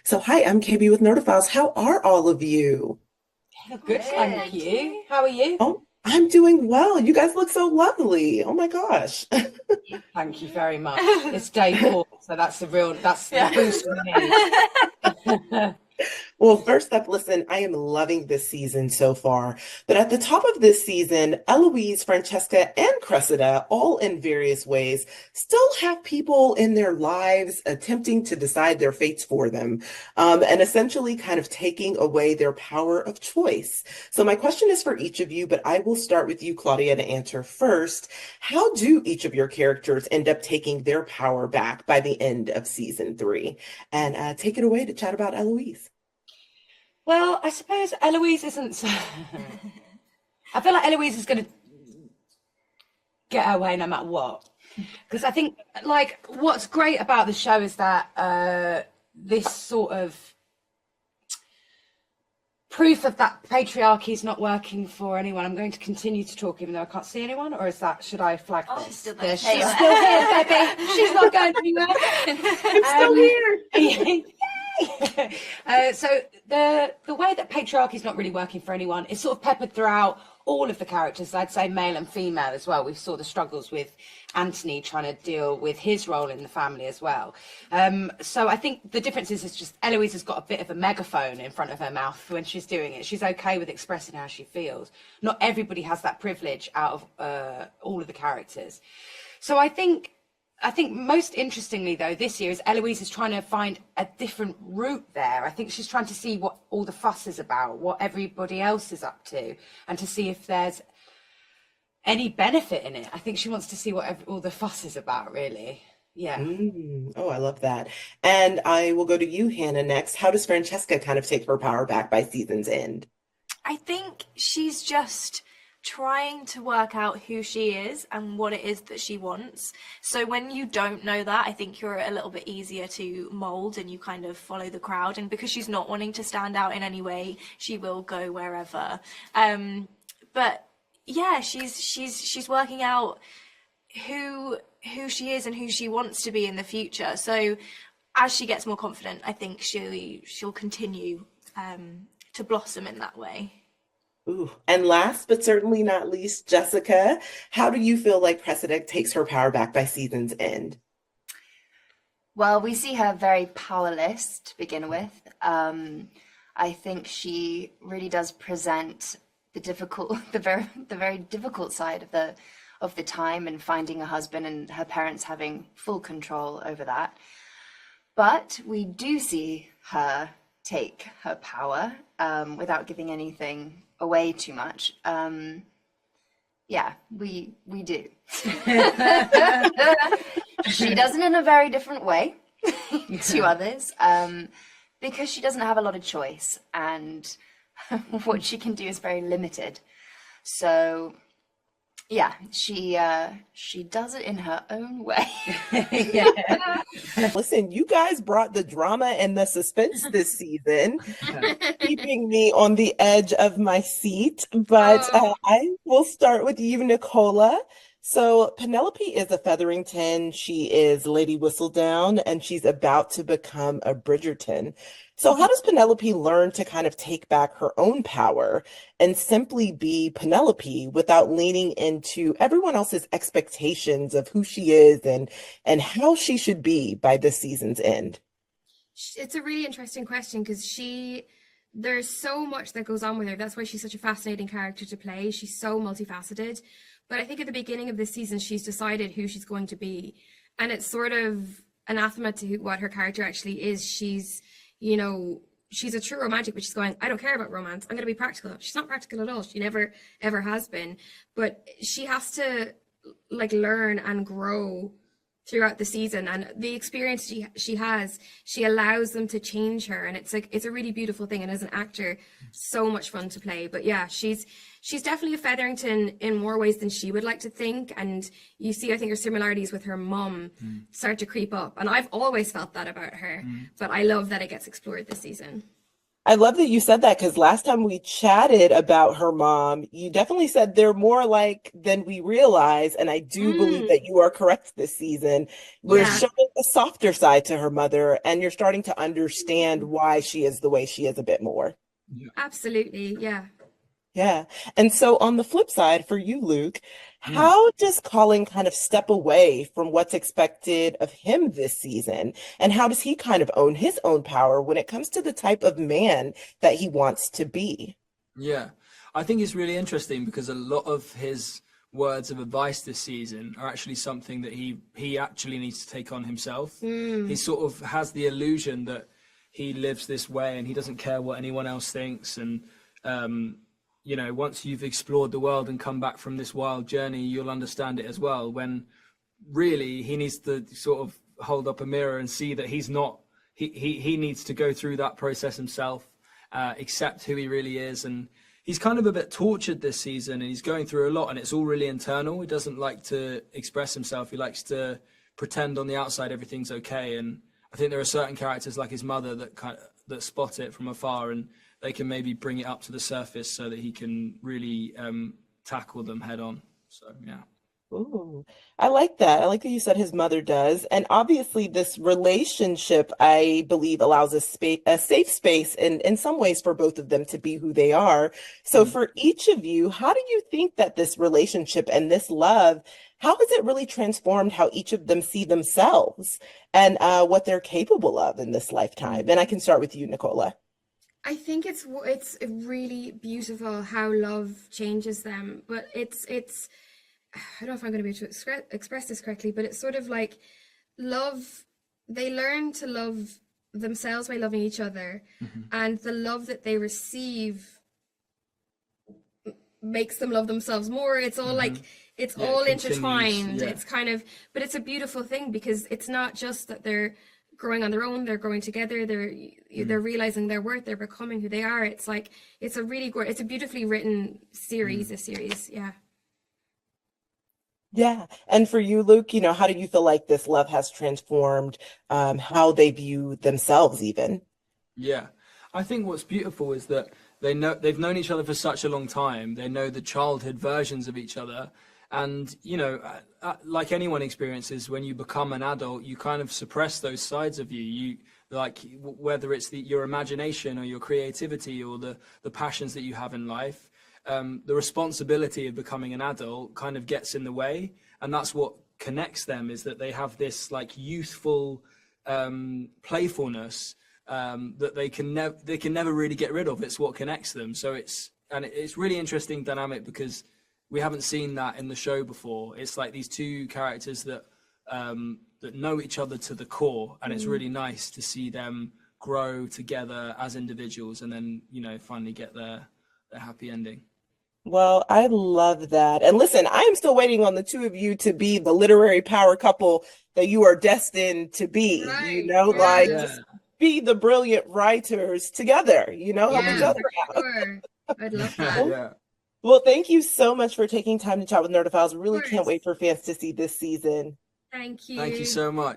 So, hi, I'm KB with Nerdophiles. How are all of you? Good, thank you. How are you? Oh, I'm doing well. You guys look so lovely. Oh my gosh. Thank you very much. It's day four, so that's the Yeah. boost we need. Well, first up, listen, I am loving this season so far. But at the top of this season, Eloise, Francesca, and Cressida, all in various ways, still have people in their lives attempting to decide their fates for them, and essentially kind of taking away their power of choice. So my question is for each of you, but I will start with you, Claudia, to answer first. How do each of your characters end up taking their power back by the end of season three? And take it away to chat about Eloise. Well, I suppose Eloise isn't. I feel like Eloise is going to get her way no matter what. Because I think, like, what's great about the show is that this sort of proof of that patriarchy is not working for anyone. I'm going to continue to talk even though I can't see anyone, or is that, should I flag this? She's still There, there. she's still here, baby. She's not going anywhere. I'm still here. So the way that patriarchy is not really working for anyone is sort of peppered throughout all of the characters. I'd say male and female as well. We saw the struggles with Anthony trying to deal with his role in the family as well. So I think the difference is just Eloise has got a bit of a megaphone in front of her mouth when she's doing it. She's okay with expressing how she feels. Not everybody has that privilege out of all of the characters. So I think most interestingly, though, this year is Eloise is trying to find a different route there. I think she's trying to see what all the fuss is about, what everybody else is up to, and to see if there's any benefit in it. I think she wants to see what all the fuss is about, really. Yeah. Oh, I love that. And I will go to you, Hannah, next. How does Francesca kind of take her power back by season's end? I think she's just trying to work out who she is and what it is that she wants. So when you don't know that, I think you're a little bit easier to mold and you kind of follow the crowd. And because she's not wanting to stand out in any way, she will go wherever. But yeah, she's working out who she is and who she wants to be in the future. So as she gets more confident, I think she'll continue to blossom in that way. Ooh. And last but certainly not least, Jessica, how do you feel like Cressida takes her power back by season's end? Well, we see her very powerless to begin with. I think she really does present the very difficult side of the time and finding a husband and her parents having full control over that. But we do see her take her power without giving anything away too much. Yeah, we do. She does it in a very different way to others, because she doesn't have a lot of choice and what she can do is very limited. So yeah, she does it in her own way. Listen, you guys brought the drama and the suspense this season, keeping me on the edge of my seat. But I will start with you, Nicola. So Penelope is a Featherington. She is Lady Whistledown, and she's about to become a Bridgerton. So how does Penelope learn to kind of take back her own power and simply be Penelope without leaning into everyone else's expectations of who she is and how she should be by this season's end? It's a really interesting question because there's so much that goes on with her. That's why she's such a fascinating character to play. She's so multifaceted. But I think at the beginning of this season, she's decided who she's going to be. And it's sort of anathema to what her character actually is. She's a true romantic, but she's going, I don't care about romance. I'm going to be practical. She's not practical at all. She never, ever has been. But she has to learn and grow throughout the season, and the experience she has, she allows them to change her, and it's a really beautiful thing, and as an actor, so much fun to play. But yeah, she's definitely a Featherington in more ways than she would like to think, and you see, I think, her similarities with her mum start to creep up, and I've always felt that about her, but I love that it gets explored this season. I love that you said that because last time we chatted about her mom, you definitely said they're more like than we realize. And I do believe Mm, that you are correct this season. We're yeah, showing a softer side to her mother, and you're starting to understand why she is the way she is a bit more. Yeah. absolutely. Yeah. Yeah. And so on the flip side for you, Luke, Mm. how does Colin kind of step away from what's expected of him this season? And how does he kind of own his own power when it comes to the type of man that he wants to be? Yeah, I think it's really interesting because a lot of his words of advice this season are actually something that he actually needs to take on himself. He sort of has the illusion that he lives this way and he doesn't care what anyone else thinks. And you know, once you've explored the world and come back from this wild journey, you'll understand it as well. When really he needs to sort of hold up a mirror and see that he's not. He needs to go through that process himself, accept who he really is. And he's kind of a bit tortured this season and he's going through a lot and it's all really internal. He doesn't like to express himself. He likes to pretend on the outside everything's okay. And I think there are certain characters like his mother that spot it from afar and they can maybe bring it up to the surface so that he can really tackle them head on. So, yeah. Ooh, I like that. I like that you said his mother does. And obviously, this relationship, I believe, allows a safe space in some ways for both of them to be who they are. So, Mm. for each of you, how do you think that this relationship and this love, how has it really transformed how each of them see themselves and what they're capable of in this lifetime? And I can start with you, Nicola. I think it's really beautiful how love changes them, but it's I don't know if I'm going to be able to express this correctly, but it's sort of like love. They learn to love themselves by loving each other, and the love that they receive makes them love themselves more. It's all like it's Yeah, it all continues, intertwined. yeah. It's kind of, but it's a beautiful thing because it's not just that they're growing on their own, they're growing together, they're realizing their worth, they're becoming who they are. It's like it's a really good, it's a beautifully written series, this series. Yeah. Yeah. And for you, Luke, how do you feel like this love has transformed how they view themselves even? Yeah, I think what's beautiful is that they've known each other for such a long time. They know the childhood versions of each other, and like anyone experiences, when you become an adult, you kind of suppress those sides of you. You like whether it's your imagination or your creativity or the passions that you have in life. The responsibility of becoming an adult kind of gets in the way, and that's what connects them. Is that they have this like youthful playfulness that they can never really get rid of. It's what connects them. So it's really interesting dynamic because we haven't seen that in the show before. It's like these two characters that know each other to the core, and it's really nice to see them grow together as individuals and then finally get their happy ending. Well, I love that. And listen, I am still waiting on the two of you to be the literary power couple that you are destined to be, Right. like Yeah. just be the brilliant writers together, help each Yeah, other for out. sure. I'd love that. Yeah. Well, thank you so much for taking time to chat with Nerdophiles. Really can't course. wait for fans to see this season. Thank you. Thank you so much.